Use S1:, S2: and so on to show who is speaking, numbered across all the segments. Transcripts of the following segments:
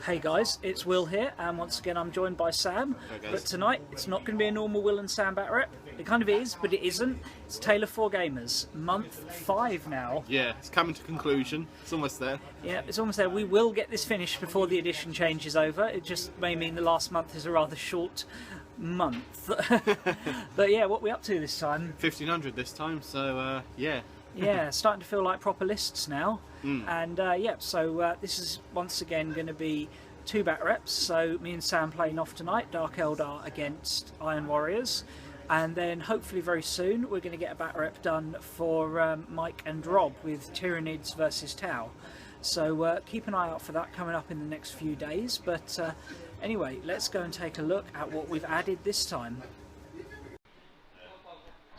S1: Hey guys, it's Will here, and once again I'm joined by Sam. But tonight it's not going to be a normal Will and Sam batrep. It kind of is, but it isn't. It's Tale of Four Gamers, month 5 now.
S2: Yeah, it's coming to conclusion. It's almost there.
S1: Yeah, it's almost there. We will get this finished before the edition changes over. It just may mean the last month is a rather short month. But yeah, what are we up to this time?
S2: 1500 this time, so yeah.
S1: Yeah, starting to feel like proper lists now. And yeah, so this is once again going to be 2 batreps. So me and Sam playing off tonight, Dark Eldar against Iron Warriors. And then hopefully very soon we're going to get a batrep done for Mike and Rob with Tyranids versus Tau. So keep an eye out for that coming up in the next few days. But anyway, let's go and take a look at what we've added this time.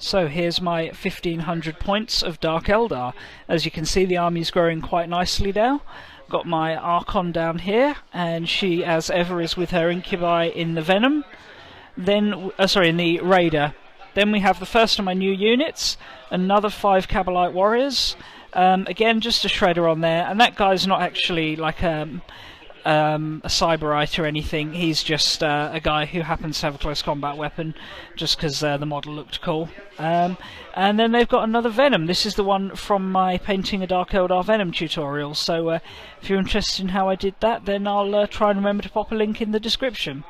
S1: So here's my 1500 points of Dark Eldar. As you can see, the army's growing quite nicely now. Got my Archon down here, and she, as ever, is with her Incubi in the Venom. Then, in the Raider. Then we have the first of my new units, another 5 Cabalite Warriors. Again, just a Shredder on there, and that guy's not actually like a Cyberite or anything. He's just a guy who happens to have a close combat weapon, just because the model looked cool. And then they've got another Venom. This is the one from my Painting a Dark Eldar Venom tutorial, so if you're interested in how I did that, then I'll try and remember to pop a link in the description.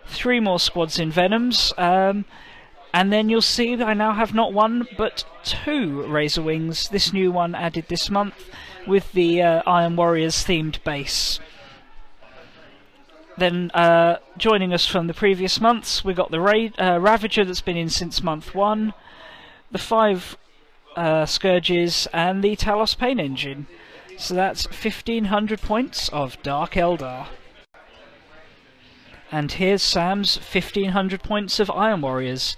S1: 3 more squads in Venoms, and then you'll see that I now have not 1 but 2 Razor Wings, this new one added this month, with the Iron Warriors themed base. Then joining us from the previous months, we got the Ravager that's been in since month 1, the 5 Scourges, and the Talos Pain Engine. So that's 1500 points of Dark Eldar. And here's Sam's 1500 points of Iron Warriors.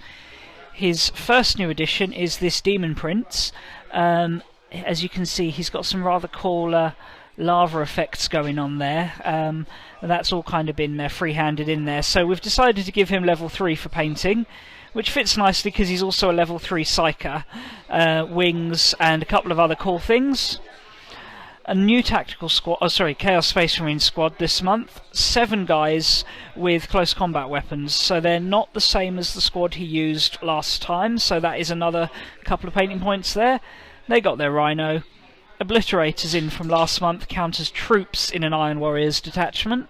S1: His first new addition is this Demon Prince. As you can see, he's got some rather cool lava effects going on there. And that's all kind of been free-handed in there. So we've decided to give him level 3 for painting, which fits nicely because he's also a level 3 Psyker, wings, and a couple of other cool things. A new tactical squad, Chaos Space Marine squad this month. 7 guys with close combat weapons, so they're not the same as the squad he used last time, so that is another couple of painting points there. They got their Rhino. Obliterators in from last month, count as troops in an Iron Warriors detachment.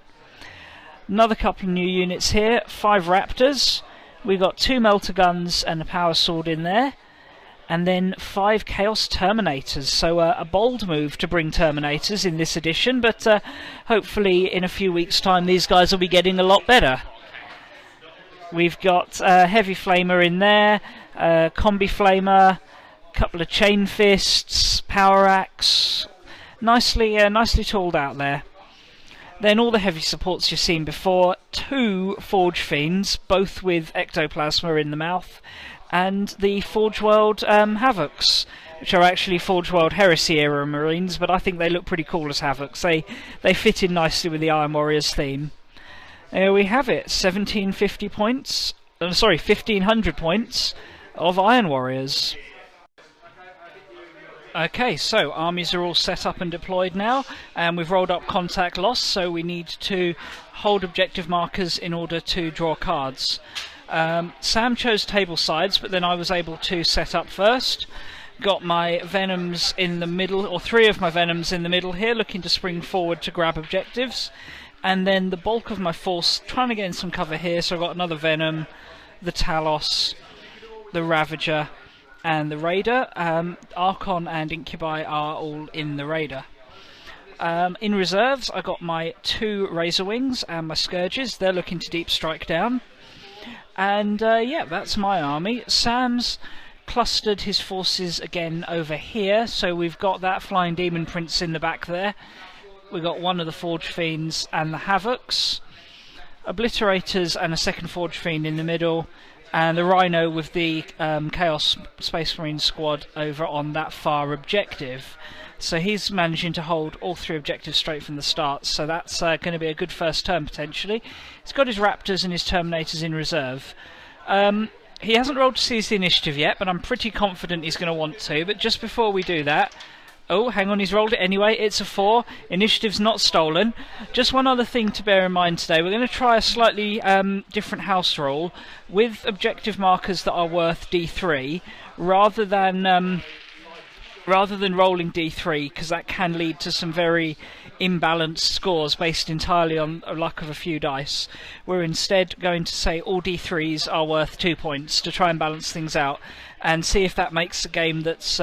S1: Another couple of new units here, 5 Raptors. We got 2 Melter Guns and a Power Sword in there. And then 5 Chaos Terminators, so a bold move to bring Terminators in this edition, but hopefully in a few weeks' time these guys will be getting a lot better. We've got Heavy Flamer in there, Combi Flamer, a couple of Chain Fists, Power Axe, nicely tooled out there. Then all the heavy supports you've seen before, 2 Forge Fiends, both with Ectoplasma in the mouth, and the Forge World Havocs, which are actually Forge World Heresy era Marines, but I think they look pretty cool as Havocs. They fit in nicely with the Iron Warriors theme. There we have it, 1500 points of Iron Warriors. Okay, so armies are all set up and deployed now, and we've rolled up contact loss, so we need to hold objective markers in order to draw cards. Sam chose table sides, but then I was able to set up first. Got my Venoms in the middle, or 3 of my Venoms in the middle here, looking to spring forward to grab objectives. And then the bulk of my force trying to gain some cover here, so I've got another Venom, the Talos, the Ravager, and the Raider. Archon and Incubi are all in the Raider. In reserves, I got my 2 Razor Wings and my Scourges. They're looking to deep strike down. And yeah, that's my army. Sam's clustered his forces again over here, so we've got that Flying Demon Prince in the back there. We've got 1 of the Forge Fiends and the Havocs, Obliterators and a second Forge Fiend in the middle, and the Rhino with the Chaos Space Marine squad over on that far objective. So he's managing to hold all 3 objectives straight from the start, so that's going to be a good first turn potentially. He's got his Raptors and his Terminators in reserve. He hasn't rolled to seize the initiative yet, but I'm pretty confident he's going to want to. But just before we do that, Oh, hang on, he's rolled it anyway. It's a 4. Initiative's not stolen. Just one other thing to bear in mind today. We're going to try a slightly different house roll with objective markers that are worth D3 rather than rolling D3, because that can lead to some very imbalanced scores based entirely on the luck of a few dice. We're instead going to say all D3s are worth 2 points to try and balance things out and see if that makes a game that's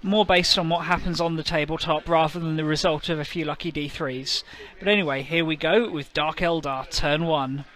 S1: more based on what happens on the tabletop rather than the result of a few lucky D3s. But anyway, here we go with Dark Eldar, turn 1.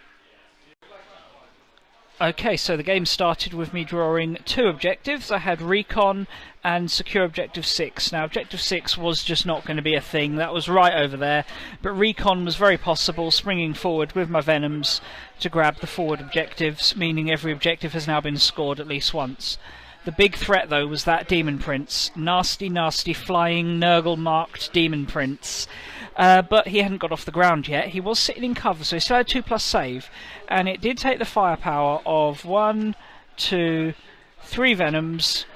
S1: Okay, so the game started with me drawing 2 objectives. I had Recon and Secure Objective 6. Now, Objective 6 was just not going to be a thing. That was right over there. But Recon was very possible, springing forward with my Venoms to grab the forward objectives, meaning every objective has now been scored at least once. The big threat, though, was that Demon Prince. Nasty, nasty, flying, Nurgle-marked Demon Prince. But he hadn't got off the ground yet. He was sitting in cover, so he still had 2+ save. And it did take the firepower of 1, 2, 3 Venoms,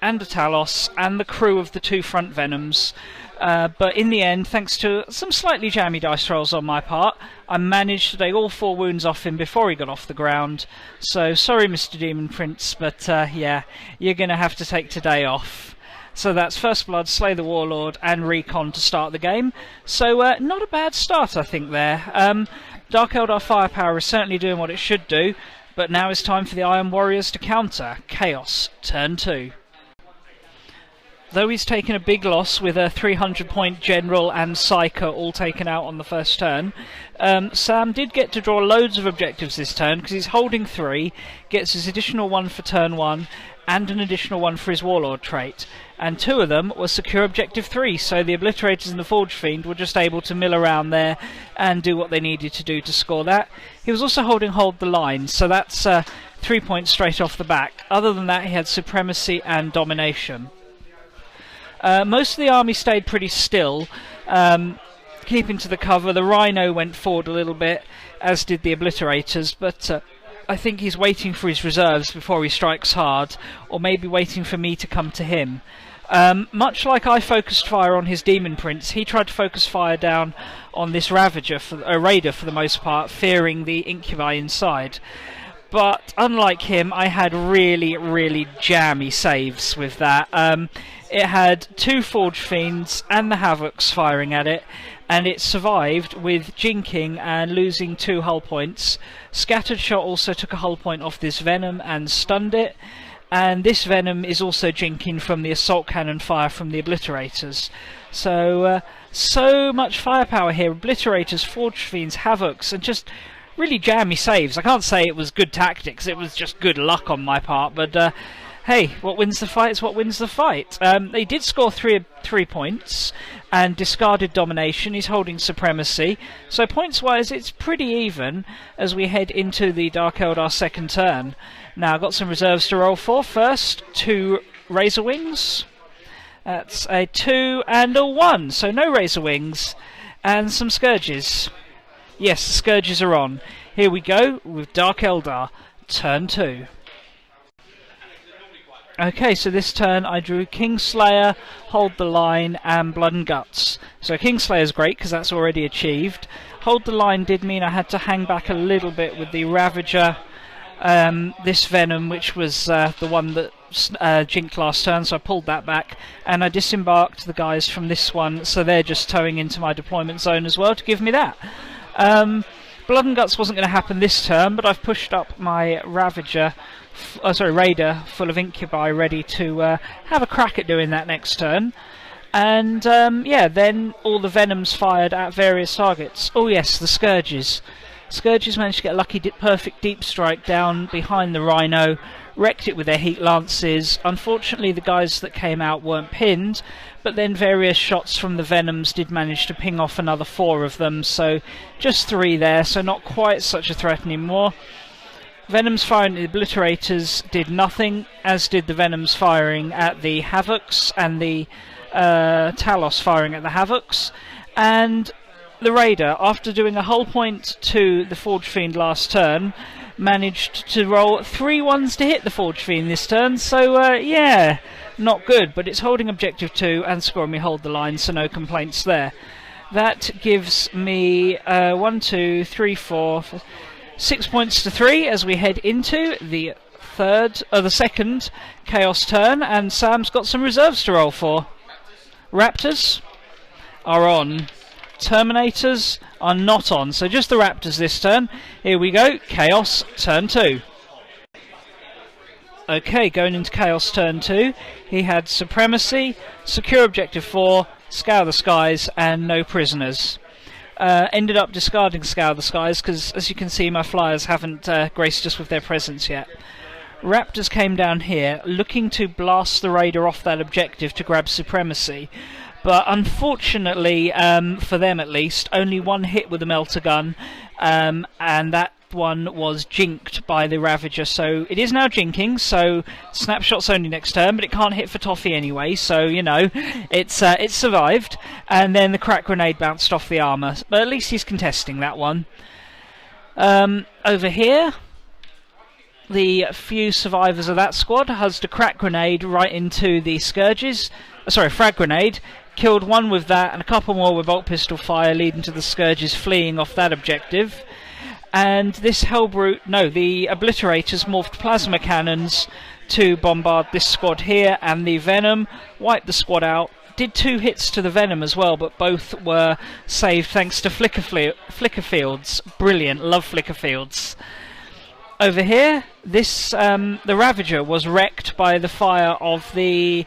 S1: and a Talos, and the crew of the 2 front Venoms. But in the end, thanks to some slightly jammy dice rolls on my part, I managed to take all 4 wounds off him before he got off the ground. So, sorry Mr. Demon Prince, but yeah, you're going to have to take today off. So that's First Blood, Slay the Warlord, and Recon to start the game. So, not a bad start, I think, there. Dark Eldar Firepower is certainly doing what it should do, but now it's time for the Iron Warriors to counter. Chaos, turn 2. Though he's taken a big loss with a 300-point General and Psyker all taken out on the first turn, Sam did get to draw loads of objectives this turn because he's holding 3, gets his additional 1 for turn 1, and an additional 1 for his Warlord trait. And 2 of them were Secure Objective 3, so the Obliterators and the Forge Fiend were just able to mill around there and do what they needed to do to score that. He was also holding Hold the Line, so that's 3 points straight off the back. Other than that, he had Supremacy and Domination. Most of the army stayed pretty still, keeping to the cover. The Rhino went forward a little bit, as did the Obliterators, but I think he's waiting for his reserves before he strikes hard, or maybe waiting for me to come to him. Much like I focused fire on his Demon Prince, he tried to focus fire down on this Raider for the most part, fearing the Incubi inside. But unlike him, I had really, really jammy saves with that. It had 2 Forge Fiends and the Havocs firing at it, and it survived with jinking and losing 2 hull points. Scattered Shot also took a hull point off this Venom and stunned it, and this Venom is also jinking from the Assault Cannon fire from the Obliterators. So, so much firepower here. Obliterators, Forge Fiends, Havocs, and just really jammy saves. I can't say it was good tactics, it was just good luck on my part, but hey, what wins the fight is what wins the fight. They did score 3 points and discarded Domination. He's holding Supremacy. So points-wise, it's pretty even as we head into the Dark Eldar second turn. Now, I've got some reserves to roll for. First, 2 Razor Wings. That's a 2 and a 1, so no Razor Wings. And some Scourges. Yes, the Scourges are on. Here we go with Dark Eldar, turn 2. Okay, so this turn I drew Kingslayer, Hold the Line, and Blood and Guts. So Kingslayer's great because that's already achieved. Hold the Line did mean I had to hang back a little bit with the Ravager, this Venom, which was the one that jinked last turn, so I pulled that back, and I disembarked the guys from this one, so they're just towing into my deployment zone as well to give me that. Blood and Guts wasn't going to happen this turn, but I've pushed up my Ravager, Raider full of Incubi ready to have a crack at doing that next turn. And yeah, then all the Venoms fired at various targets. Oh yes, the Scourges. Scourges managed to get a lucky perfect deep strike down behind the Rhino, wrecked it with their Heat Lances. Unfortunately, the guys that came out weren't pinned, but then various shots from the Venoms did manage to ping off another 4 of them, so just 3 there, so not quite such a threat anymore. Venoms firing at the Obliterators did nothing, as did the Venoms firing at the Havocs and the Talos firing at the Havocs. And the Raider, after doing a hull point to the Forge Fiend last turn, managed to roll 3 ones to hit the Forge Fiend this turn, so yeah, not good, but it's holding objective 2 and scoring me hold the line, so no complaints there. That gives me 1, 2, 3, 4, 6 points to 3 as we head into the second Chaos turn, and Sam's got some reserves to roll for. Raptors are on. Terminators are not on, so just the Raptors this turn. Here we go, Chaos turn 2. Okay, going into Chaos turn 2, he had Supremacy, Secure Objective 4, Scour the Skies, and no prisoners. Ended up discarding Scour the Skies because, as you can see, my flyers haven't graced us with their presence yet. Raptors came down here looking to blast the Raider off that objective to grab Supremacy, but unfortunately, for them at least, only one hit with the Melter Gun, and that one was jinked by the Ravager, so it is now jinking, so snapshot's only next turn, but it can't hit for Toffee anyway, so, you know, it's survived, and then the crack grenade bounced off the armour, but at least he's contesting that one. Over here, the few survivors of that squad huzzed a crack grenade right into the Scourges, frag grenade, killed one with that, and a couple more with bolt pistol fire, leading to the Scourges fleeing off that objective. And this the Obliterators morphed plasma cannons to bombard this squad here, and the Venom wiped the squad out. Did 2 hits to the Venom as well, but both were saved thanks to flicker fields. Brilliant, love flicker fields. Over here, the Ravager was wrecked by the fire of the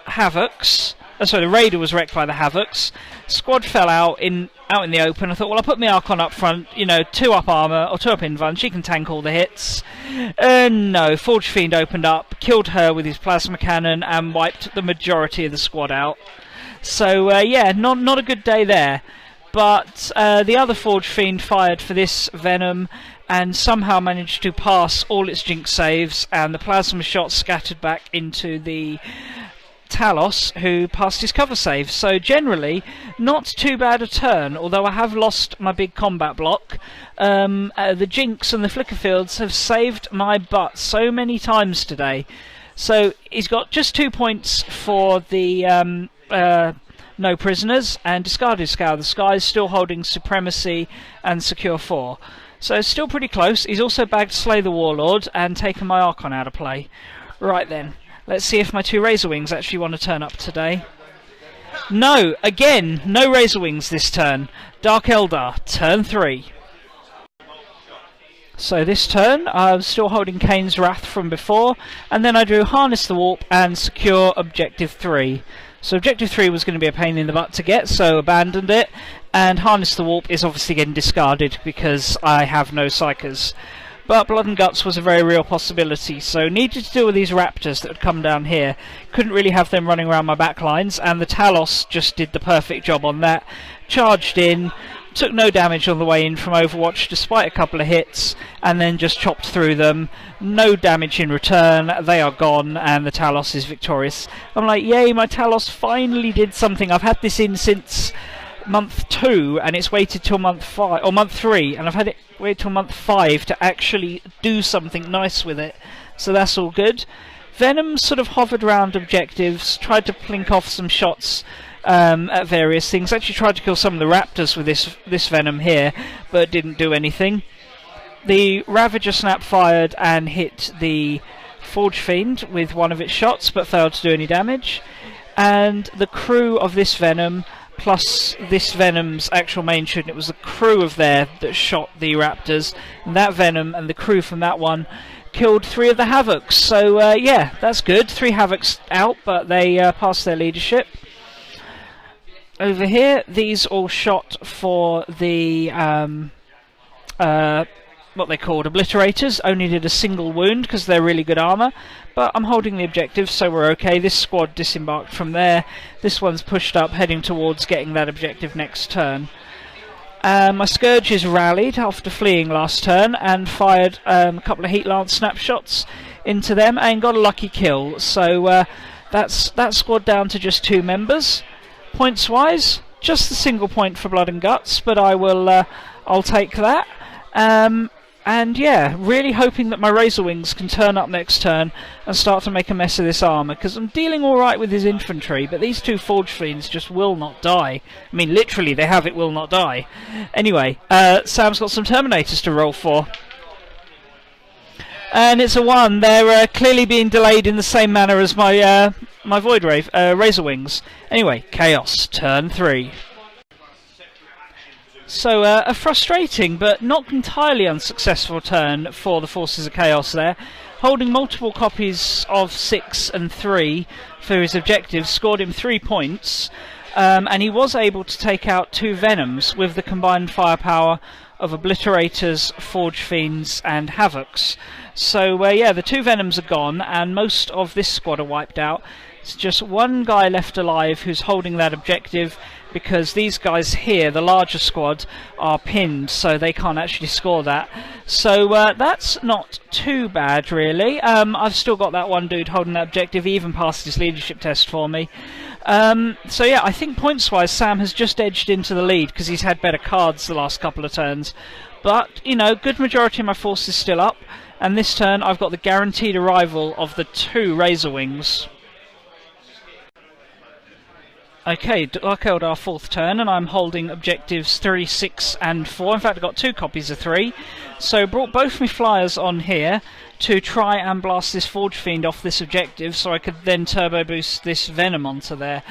S1: Havocs. The Raider was wrecked by the Havocs. Squad fell out in the open. I thought, well, I'll put my Archon up front, 2 up armour, or 2 up invuln, she can tank all the hits. No, Forge Fiend opened up, killed her with his plasma cannon, and wiped the majority of the squad out. So, yeah, not a good day there. But the other Forge Fiend fired for this Venom, and somehow managed to pass all its Jinx saves, and the plasma shot scattered back into the Talos, who passed his cover save. So generally, not too bad a turn, although I have lost my big combat block. The Jinx and the Flicker Fields have saved my butt so many times today. So he's got just 2 points for the no prisoners, and discarded Scour the Skies, still holding Supremacy and Secure 4. So it's still pretty close. He's also bagged Slay the Warlord and taken my Archon out of play. Right then, let's see if my 2 Razor Wings actually want to turn up today. No, again, no Razor Wings this turn. Dark Eldar, turn 3. So this turn, I was still holding Kane's Wrath from before, and then I drew Harness the Warp and Secure Objective 3. So Objective 3 was going to be a pain in the butt to get, so abandoned it, and Harness the Warp is obviously getting discarded because I have no Psychers. But Blood and Guts was a very real possibility, so needed to deal with these Raptors that had come down here. Couldn't really have them running around my backlines, and the Talos just did the perfect job on that. Charged in, took no damage on the way in from Overwatch despite a couple of hits, and then just chopped through them. No damage in return, they are gone, and the Talos is victorious. I'm like, yay, my Talos finally did something. I've had this in since month 2, and it's waited till month 5 or month 3, and I've had it wait till month 5 to actually do something nice with it, so that's all good. Venom sort of hovered around objectives, tried to plink off some shots at various things. Actually tried to kill some of the Raptors with this Venom here, but didn't do anything. The Ravager snap fired and hit the Forge Fiend with one of its shots, but failed to do any damage. And the crew of this Venom, plus this Venom's actual main shoot, it was the crew of there that shot the Raptors, and that Venom and the crew from that one killed 3 of the Havocs. So yeah, that's good. 3 Havocs out, but they passed their leadership. Over here, these all shot for the what they called Obliterators. Only did a single wound because they're really good armour, but I'm holding the objective, so we're okay. This squad disembarked from there. This one's pushed up, heading towards getting that objective next turn. My Scourges rallied after fleeing last turn and fired a couple of Heat Lance snapshots into them and got a lucky kill. So that's that squad down to just 2 members. Points wise, just a single point for Blood and Guts, but I'll take that. And yeah, really hoping that my Razor Wings can turn up next turn and start to make a mess of this armour, because I'm dealing alright with his infantry, but these two Forge Fiends just will not die. I mean, literally, they have it will not die. Anyway, Sam's got some Terminators to roll for. And it's a 1. They're clearly being delayed in the same manner as my my Void Razor Wings. Anyway, Chaos, turn 3. So a frustrating but not entirely unsuccessful turn for the Forces of Chaos there. Holding multiple copies of 6 and 3 for his objectives scored him 3 points, and he was able to take out 2 Venoms with the combined firepower of Obliterators, Forge Fiends and Havocs. So yeah, the 2 Venoms are gone and most of this squad are wiped out. It's just one guy left alive who's holding that objective, because these guys here, the larger squad, are pinned, so they can't actually score that. So that's not too bad, really. I've still got that one dude holding that objective. He even passed his leadership test for me. So yeah, I think points-wise, Sam has just edged into the lead, because he's had better cards the last couple of turns. But, you know, good majority of my force is still up, and this turn I've got the guaranteed arrival of the 2 Razor Wings. Okay, Dark Eldar 4th turn, and I'm holding objectives 3, 6 and 4. In fact, I've got 2 copies of 3. So brought both my flyers on here to try and blast this Forge Fiend off this objective, so I could then turbo boost this Venom onto there.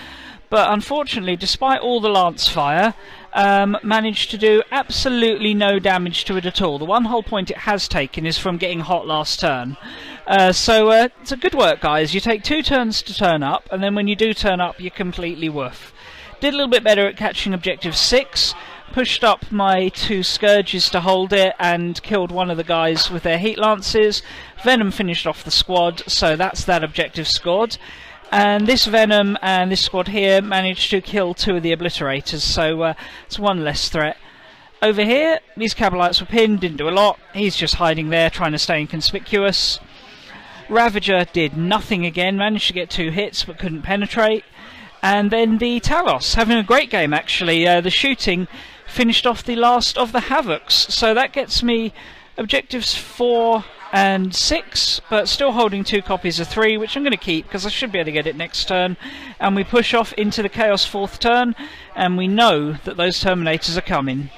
S1: But unfortunately, despite all the lance fire, managed to do absolutely no damage to it at all. The one whole point it has taken is from getting hot last turn. So it's a good work, guys. You take 2 turns to turn up, and then when you do turn up, you completely woof. Did a little bit better at catching objective 6, pushed up my 2 Scourges to hold it, and killed one of the guys with their Heat Lances. Venom finished off the squad, so that's that objective scored. And this Venom and this squad here managed to kill 2 of the Obliterators, so it's 1 less threat. Over here, these Cabalites were pinned, didn't do a lot. He's just hiding there, trying to stay inconspicuous. Ravager did nothing again, managed to get 2 hits but couldn't penetrate. And then the Talos, having a great game actually. The shooting finished off the last of the Havocs, so that gets me objectives 4 and 6, but still holding 2 copies of 3, which I'm going to keep because I should be able to get it next turn. And we push off into the Chaos 4th turn, and we know that those Terminators are coming.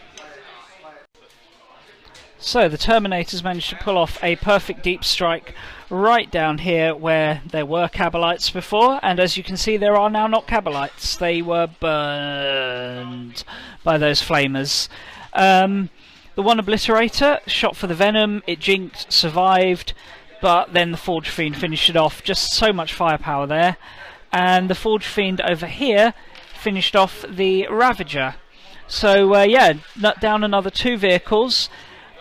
S1: So the Terminators managed to pull off a perfect deep strike right down here where there were Cabalites before, and as you can see there are now not Cabalites. They were burned by those flamers. The one Obliterator shot for the Venom, it jinked, survived, but then the Forge Fiend finished it off. Just so much firepower there. And the Forge Fiend over here finished off the Ravager. So yeah, down another 2 vehicles,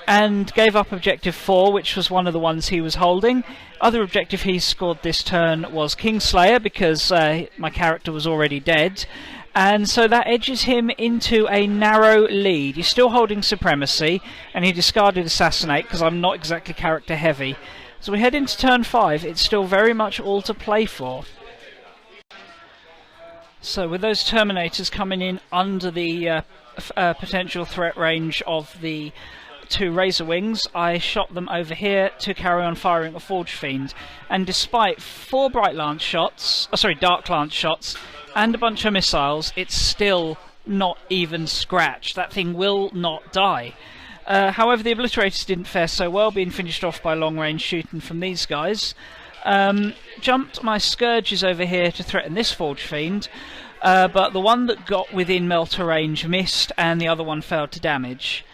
S1: and gave up objective 4, which was one of the ones he was holding. Other objective he scored this turn was Kingslayer, because my character was already dead. And so that edges him into a narrow lead. He's still holding Supremacy, and he discarded Assassinate because I'm not exactly character heavy. So we head into turn 5. It's still very much all to play for. So with those Terminators coming in under the potential threat range of the 2 Razor Wings, I shot them over here to carry on firing a Forge Fiend. And despite 4 Dark Lance shots, and a bunch of missiles, it's still not even scratched. That thing will not die. However, the Obliterators didn't fare so well, being finished off by long-range shooting from these guys. Jumped my Scourges over here to threaten this Forge Fiend, but the one that got within melter range missed, and the other one failed to damage.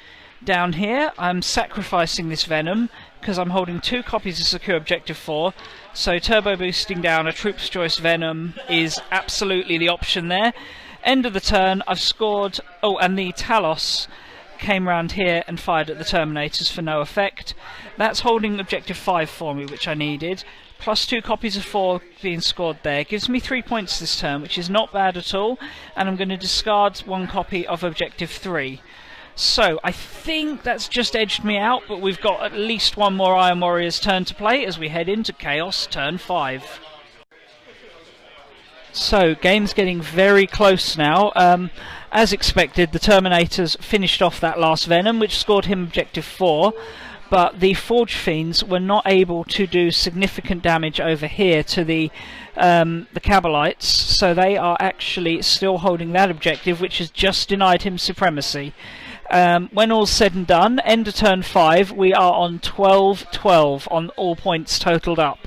S1: Down here, I'm sacrificing this Venom, because I'm holding 2 copies of Secure Objective 4, so turbo boosting down a Troops Choice Venom is absolutely the option there. End of the turn, I've scored... Oh, and the Talos came round here and fired at the Terminators for no effect. That's holding Objective 5 for me, which I needed, plus 2 copies of 4 being scored there. Gives me 3 points this turn, which is not bad at all, and I'm going to discard 1 copy of Objective 3. So, I think that's just edged me out, but we've got at least 1 more Iron Warrior's turn to play as we head into Chaos turn 5. So, game's getting very close now. As expected, the Terminators finished off that last Venom, which scored him Objective 4. but the Forge Fiends were not able to do significant damage over here to the Cabalites, so they are actually still holding that objective, which has just denied him supremacy. When all's said and done, end of turn 5, we are on 12-12 on all points totalled up.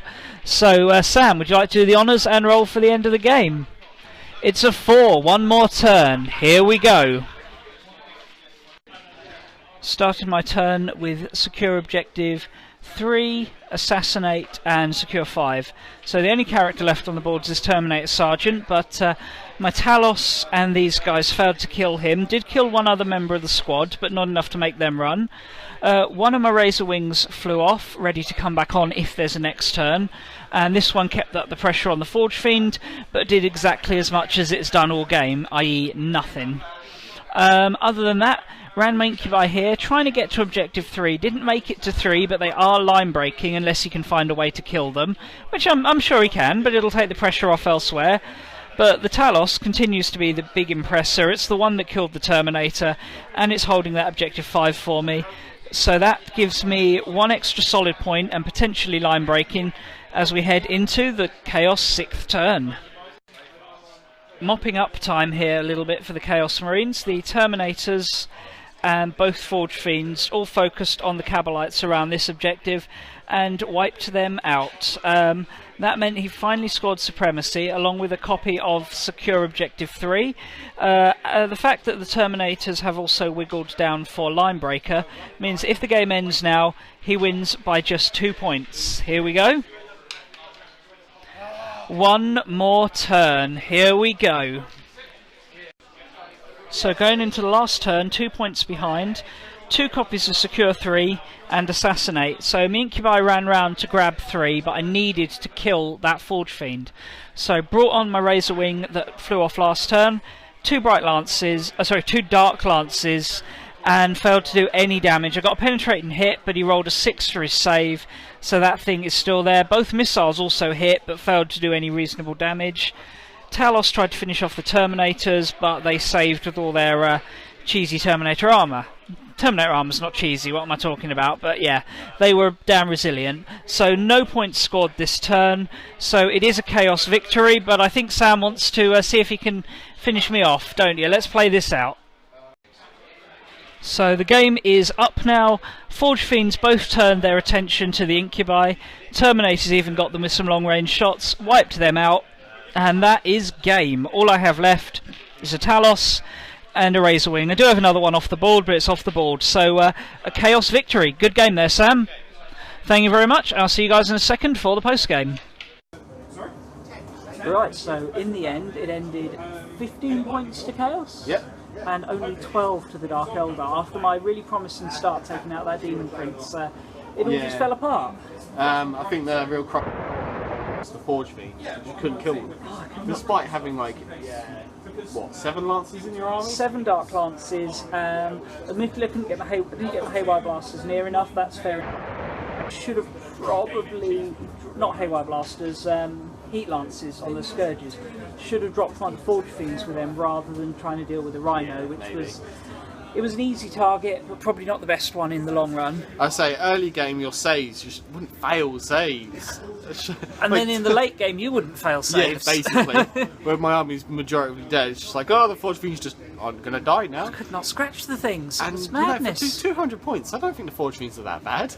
S1: So, Sam, would you like to do the honours and roll for the end of the game? It's a 4, one more turn. Here we go. Started my turn with secure objective 3, assassinate, and secure 5. So the only character left on the board is Terminator Sergeant, but my Talos and these guys failed to kill him. Did kill one other member of the squad, but not enough to make them run. One of my Razor Wings flew off, ready to come back on if there's a next turn, and this one kept up the pressure on the Forge Fiend, but did exactly as much as it's done all game, i.e. nothing. Other than that, ran my Incubi here, trying to get to objective 3. Didn't make it to 3, but they are line breaking unless he can find a way to kill them, which I'm sure he can, but it'll take the pressure off elsewhere. But the Talos continues to be the big impressor. It's the one that killed the Terminator, and it's holding that objective 5 for me. So that gives me 1 extra solid point and potentially line breaking as we head into the Chaos 6th turn. Mopping up time here a little bit for the Chaos Marines. The Terminators and both Forge Fiends all focused on the Cabalites around this objective and wiped them out. That meant he finally scored supremacy along with a copy of secure objective 3. The fact that the Terminators have also wiggled down for line breaker means if the game ends now, he wins by just 2 points. Here we go. One more turn. Here we go. So going into the last turn, 2 points behind, 2 copies of Secure 3 and Assassinate. So me Incubi ran round to grab 3, but I needed to kill that Forge Fiend. So brought on my Razor Wing that flew off last turn, 2 Dark Lances, and failed to do any damage. I got a penetrating hit, but he rolled a 6 for his save, so that thing is still there. Both missiles also hit, but failed to do any reasonable damage. Talos tried to finish off the Terminators, but they saved with all their cheesy Terminator armour. Terminator armour's not cheesy, what am I talking about? But yeah, they were damn resilient. So no points scored this turn, so it is a Chaos victory, but I think Sam wants to see if he can finish me off, don't you? Let's play this out. So the game is up now. Forge Fiends both turned their attention to the Incubi. Terminators even got them with some long range shots, wiped them out. And that is game. All I have left is a Talos and a Razor Wing. I do have another one off the board, but it's off the board. So a Chaos victory. Good game there, Sam. Thank you very much. I'll see you guys in a second for the post-game. Right, so in the end, it ended 15 points to Chaos.
S2: Yep.
S1: And only 12 to the Dark Eldar. After my really promising start taking out that Demon Prince, it all just fell apart.
S2: I think the real crux was the Forge Fiend. You couldn't kill them. Despite having, like, what, 7 Lances in your army?
S1: 7 Dark Lances. Admittedly, I didn't get the Haywire Blasters near enough, that's fair. Should have probably, not Haywire Blasters, Heat Lances on the Scourges. Should have dropped one of the Forge Fiends with them rather than trying to deal with the Rhino, which was... It was an easy target, but probably not the best one in the long run.
S2: I say, early game, your saves just wouldn't fail saves.
S1: And then in the late game, you wouldn't fail saves.
S2: Yeah, basically. Where my army's majority dead, it's just like, oh, the Forge Fiend's just, I'm going to die now.
S1: I could not scratch the things.
S2: And
S1: it's madness.
S2: You know, for 200 points, I don't think the Forge Fiends are that bad.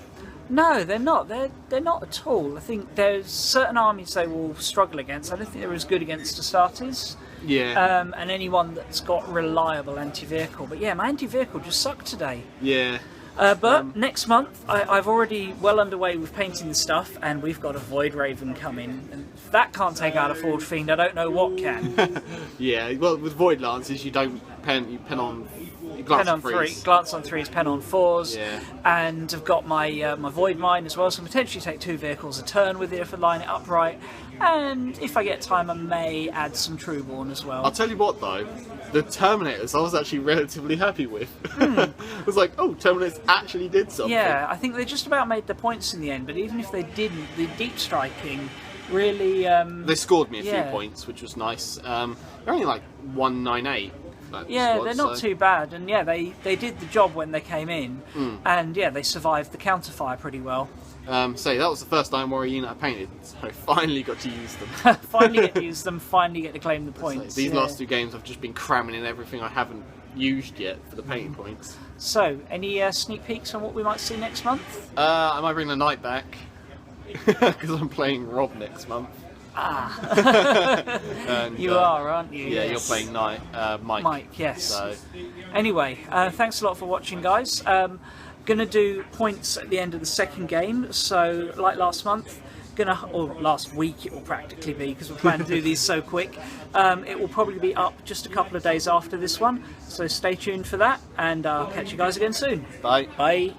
S1: No, they're not. They're not at all. I think there's certain armies they will struggle against. I don't think they're as good against Astartes.
S2: Yeah.
S1: And anyone that's got reliable anti-vehicle. But yeah, my anti-vehicle just sucked today.
S2: Yeah.
S1: But next month, I've already well underway with painting the stuff, and we've got a Void Raven coming. And if that can't take out a Forge Fiend, I don't know what can.
S2: Yeah, well, with Void Lances, you don't pen, you pen on...
S1: Glance on 3, glance on 3s, pen on 4s,
S2: yeah.
S1: And I've got my my Void Mine as well, so I can potentially take 2 vehicles a turn with it if I line it up right, and if I get time I may add some Trueborn as well.
S2: I'll tell you what though, the Terminators I was actually relatively happy with. I was like, oh, Terminators actually did something.
S1: Yeah, I think they just about made the points in the end, but even if they didn't, the deep striking really...
S2: they scored me a few points, which was nice. They're only like 198.
S1: Yeah,
S2: squad,
S1: they're not too bad, and yeah, they did the job when they came in, and yeah, they survived the counterfire pretty well.
S2: So that was the first Iron Warrior unit I painted, so I finally got to use them.
S1: Finally get to use them, finally get to claim the points.
S2: So these last 2 games I've just been cramming in everything I haven't used yet for the painting points.
S1: So, any sneak peeks on what we might see next month?
S2: I might bring the Knight back, because I'm playing Rob next month. And,
S1: You are, aren't you?
S2: Yeah,
S1: Yes.
S2: you're playing Knight, Mike.
S1: Mike, yes.
S2: So,
S1: Anyway, thanks a lot for watching, guys. Gonna do points at the end of the second game, so like last month, or last week it will practically be, because we plan to do these so quick. It will probably be up just a couple of days after this one, so stay tuned for that, and I'll catch you guys again soon.
S2: bye.
S1: Bye.